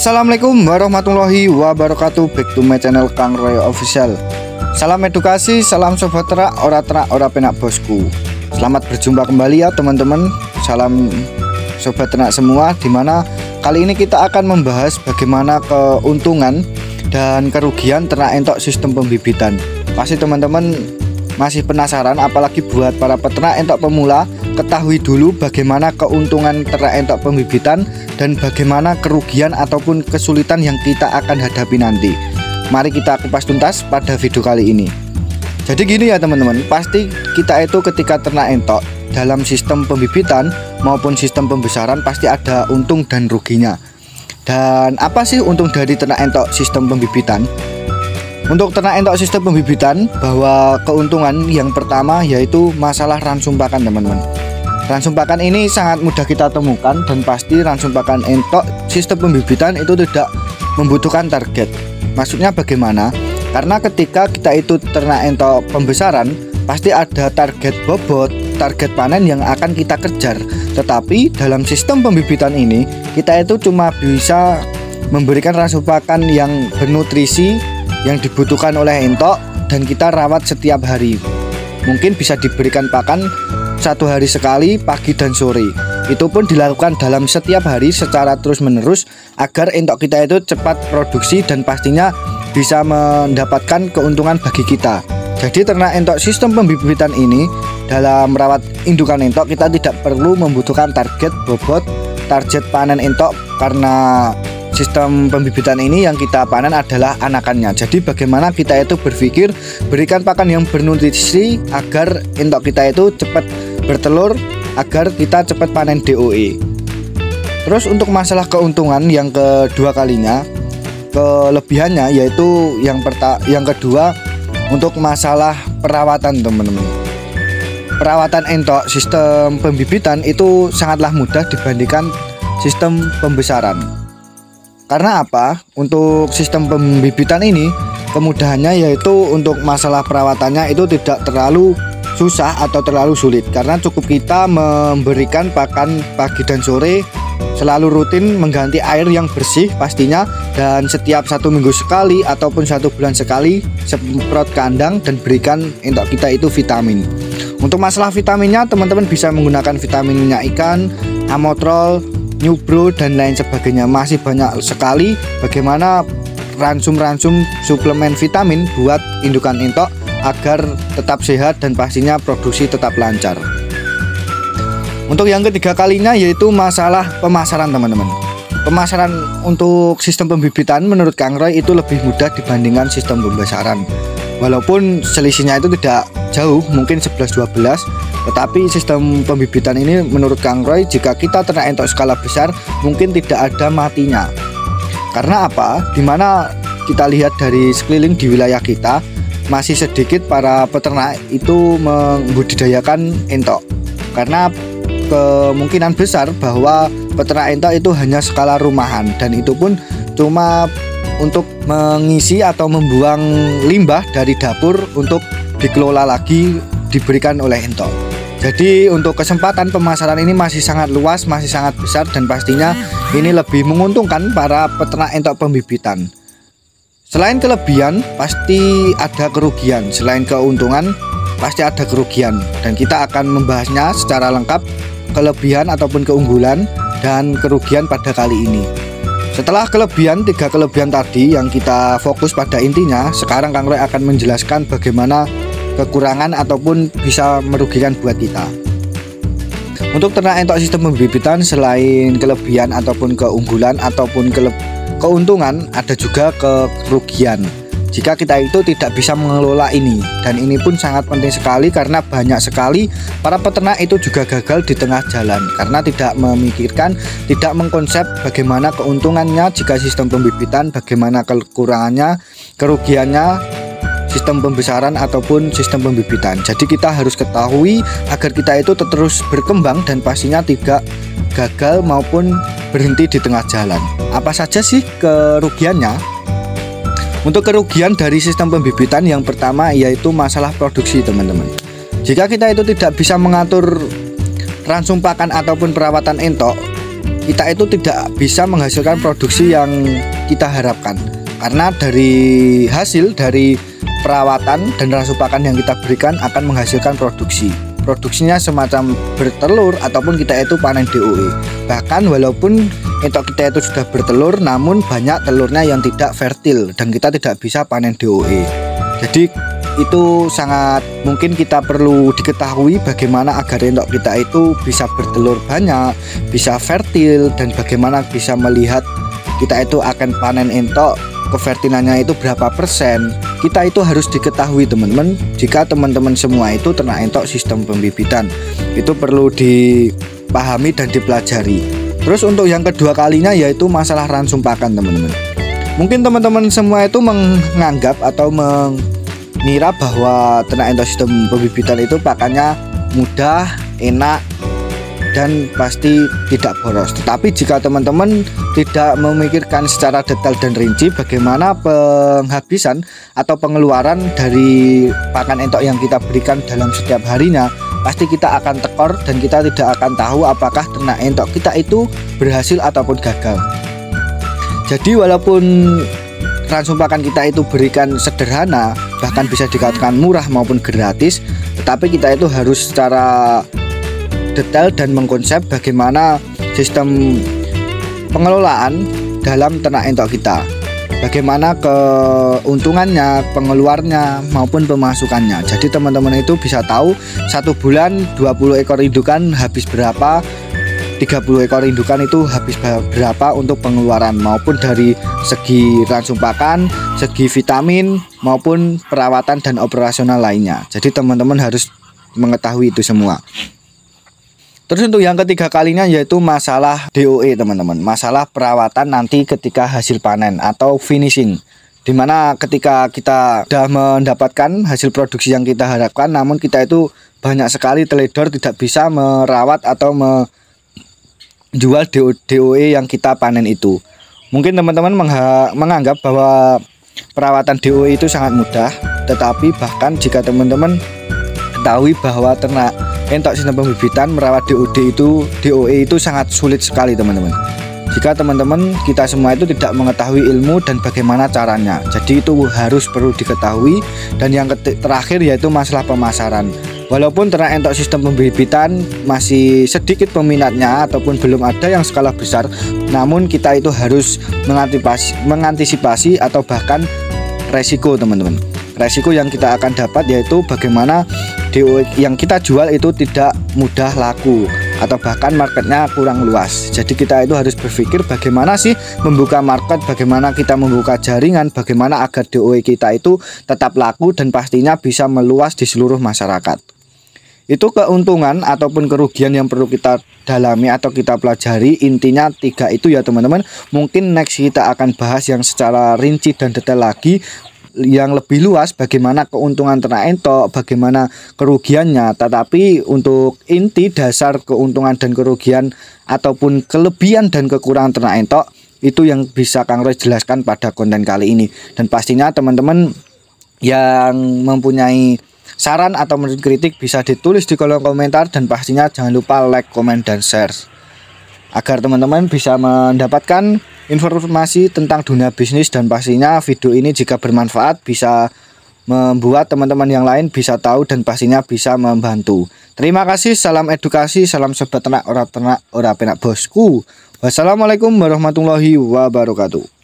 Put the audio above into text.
Assalamualaikum warahmatullahi wabarakatuh. Back to my channel Kang Roy Official. Salam edukasi, salam sobat terak, ora penak bosku. Selamat berjumpa kembali ya teman-teman. Salam sobat ternak semua. Dimana kali ini kita akan membahas bagaimana keuntungan dan kerugian ternak entok sistem pembibitan. Pasti teman-teman masih penasaran, apalagi buat para peternak entok pemula. Ketahui dulu bagaimana keuntungan ternak entok pembibitan dan bagaimana kerugian ataupun kesulitan yang kita akan hadapi nanti. Mari kita kupas tuntas pada video kali ini. Jadi gini ya teman-teman, pasti kita itu ketika ternak entok dalam sistem pembibitan maupun sistem pembesaran pasti ada untung dan ruginya. Dan apa sih untung dari ternak entok sistem pembibitan? Untuk ternak entok sistem pembibitan, bahwa keuntungan yang pertama yaitu masalah ransum pakan teman-teman. Ransum pakan ini sangat mudah kita temukan, dan pasti ransum pakan entok sistem pembibitan itu tidak membutuhkan target. Maksudnya bagaimana? Karena ketika kita itu ternak entok pembesaran, pasti ada target bobot, target panen yang akan kita kejar. Tetapi dalam sistem pembibitan ini, kita itu cuma bisa memberikan ransum pakan yang bernutrisi yang dibutuhkan oleh entok dan kita rawat setiap hari. Mungkin bisa diberikan pakan 1 hari sekali, pagi dan sore. Itu pun dilakukan dalam setiap hari secara terus menerus agar entok kita itu cepat produksi dan pastinya bisa mendapatkan keuntungan bagi kita. Jadi ternak entok sistem pembibitan ini dalam merawat indukan entok kita tidak perlu membutuhkan target bobot, target panen entok, karena sistem pembibitan ini yang kita panen adalah anakannya. Jadi bagaimana kita itu berpikir berikan pakan yang bernutrisi agar entok kita itu cepat bertelur, agar kita cepat panen DOE. Terus untuk masalah keuntungan yang kedua kalinya, kelebihannya yaitu yang kedua untuk masalah perawatan teman-teman. Perawatan entok sistem pembibitan itu sangatlah mudah dibandingkan sistem pembesaran. Karena apa? Untuk sistem pembibitan ini kemudahannya yaitu untuk masalah perawatannya itu tidak terlalu susah atau terlalu sulit, karena cukup kita memberikan pakan pagi dan sore, selalu rutin mengganti air yang bersih pastinya, dan setiap 1 minggu sekali ataupun 1 bulan sekali semprot kandang dan berikan entok kita itu vitamin. Untuk masalah vitaminnya teman-teman bisa menggunakan vitamin minyak ikan, amotrol, Nubro dan lain sebagainya. Masih banyak sekali bagaimana ransum-ransum suplemen vitamin buat indukan entok agar tetap sehat dan pastinya produksi tetap lancar. Untuk yang ketiga kalinya yaitu masalah pemasaran teman-teman. Pemasaran untuk sistem pembibitan menurut Kang Roy itu lebih mudah dibandingkan sistem pembesaran. Walaupun selisihnya itu tidak jauh, mungkin 11-12, tetapi sistem pembibitan ini menurut Kang Roy jika kita ternak entok skala besar mungkin tidak ada matinya. Karena apa? Dimana kita lihat dari sekeliling di wilayah kita masih sedikit para peternak itu membudidayakan entok, karena kemungkinan besar bahwa peternak entok itu hanya skala rumahan, dan itu pun cuma untuk mengisi atau membuang limbah dari dapur untuk dikelola lagi diberikan oleh entok. Jadi untuk kesempatan pemasaran ini masih sangat luas, masih sangat besar, dan pastinya ini lebih menguntungkan para peternak entok pembibitan. Selain kelebihan pasti ada kerugian, selain keuntungan pasti ada kerugian, dan kita akan membahasnya secara lengkap, kelebihan ataupun keunggulan dan kerugian pada kali ini. Setelah kelebihan, 3 kelebihan tadi yang kita fokus pada intinya, sekarang Kang Roy akan menjelaskan bagaimana kekurangan ataupun bisa merugikan buat kita. Untuk ternak entok sistem pembibitan, selain kelebihan ataupun keunggulan ataupun keuntungan, ada juga kerugian jika kita itu tidak bisa mengelola ini. Dan ini pun sangat penting sekali karena banyak sekali para peternak itu juga gagal di tengah jalan karena tidak memikirkan, tidak mengkonsep bagaimana keuntungannya jika sistem pembibitan, bagaimana kekurangannya, kerugiannya sistem pembesaran ataupun sistem pembibitan. Jadi kita harus ketahui agar kita itu terus berkembang dan pastinya tidak gagal maupun berhenti di tengah jalan. Apa saja sih kerugiannya? Untuk kerugian dari sistem pembibitan yang pertama yaitu masalah produksi teman-teman. Jika kita itu tidak bisa mengatur ransum pakan ataupun perawatan entok, kita itu tidak bisa menghasilkan produksi yang kita harapkan. Karena dari hasil dari perawatan dan rasu pakan yang kita berikan akan menghasilkan produksi. Produksinya semacam bertelur ataupun kita itu panen DOE. Bahkan walaupun entok kita itu sudah bertelur, namun banyak telurnya yang tidak fertil dan kita tidak bisa panen DOE. Jadi itu sangat mungkin kita perlu diketahui bagaimana agar entok kita itu bisa bertelur banyak, bisa fertil, dan bagaimana bisa melihat kita itu akan panen entok kefertilannya itu berapa persen. Kita itu harus diketahui teman-teman. Jika teman-teman semua itu ternak entok sistem pembibitan, itu perlu dipahami dan dipelajari. Terus untuk yang kedua kalinya yaitu masalah ransum pakan teman-teman. Mungkin teman-teman semua itu menganggap atau mengira bahwa ternak entok sistem pembibitan itu pakannya mudah, enak, dan pasti tidak boros. Tetapi jika teman-teman tidak memikirkan secara detail dan rinci bagaimana penghabisan atau pengeluaran dari pakan entok yang kita berikan dalam setiap harinya, pasti kita akan tekor dan kita tidak akan tahu apakah ternak entok kita itu berhasil ataupun gagal. Jadi walaupun ransum pakan kita itu berikan sederhana, bahkan bisa dikatakan murah maupun gratis, tetapi kita itu harus secara detail dan mengkonsep bagaimana sistem pengelolaan dalam ternak entok kita, bagaimana keuntungannya, pengeluarnya maupun pemasukannya. Jadi teman-teman itu bisa tahu satu bulan 20 ekor indukan habis berapa, 30 ekor indukan itu habis berapa untuk pengeluaran, maupun dari segi ransum pakan, segi vitamin maupun perawatan dan operasional lainnya. Jadi teman-teman harus mengetahui itu semua. Terus untuk yang ketiga kalinya yaitu masalah DOE teman-teman, masalah perawatan nanti ketika hasil panen atau finishing, dimana ketika kita sudah mendapatkan hasil produksi yang kita harapkan, namun kita itu banyak sekali teledor tidak bisa merawat atau menjual DOE yang kita panen itu. Mungkin teman-teman menganggap bahwa perawatan DOE itu sangat mudah, tetapi bahkan jika teman-teman ketahui bahwa ternak entok sistem pembibitan merawat DOE itu sangat sulit sekali teman-teman. Jika teman-teman kita semua itu tidak mengetahui ilmu dan bagaimana caranya, jadi itu harus perlu diketahui. Dan yang terakhir yaitu masalah pemasaran. Walaupun ternak entok sistem pembibitan masih sedikit peminatnya ataupun belum ada yang skala besar, namun kita itu harus mengantisipasi atau bahkan resiko teman-teman. Resiko yang kita akan dapat yaitu bagaimana DOE yang kita jual itu tidak mudah laku atau bahkan marketnya kurang luas. Jadi kita itu harus berpikir bagaimana sih membuka market, bagaimana kita membuka jaringan, bagaimana agar DOE kita itu tetap laku dan pastinya bisa meluas di seluruh masyarakat. Itu keuntungan ataupun kerugian yang perlu kita dalami atau kita pelajari. Intinya 3 itu ya teman-teman. Mungkin next kita akan bahas yang secara rinci dan detail lagi, yang lebih luas bagaimana keuntungan ternak entok, bagaimana kerugiannya. Tetapi untuk inti dasar keuntungan dan kerugian ataupun kelebihan dan kekurangan ternak entok itu yang bisa Kang Roy jelaskan pada konten kali ini. Dan pastinya teman-teman yang mempunyai saran atau menurut kritik bisa ditulis di kolom komentar, dan pastinya jangan lupa like, komen, dan share agar teman-teman bisa mendapatkan informasi tentang dunia bisnis. Dan pastinya video ini jika bermanfaat bisa membuat teman-teman yang lain bisa tahu dan pastinya bisa membantu. Terima kasih, salam edukasi, salam sobat ternak ora penak bosku. Wassalamualaikum warahmatullahi wabarakatuh.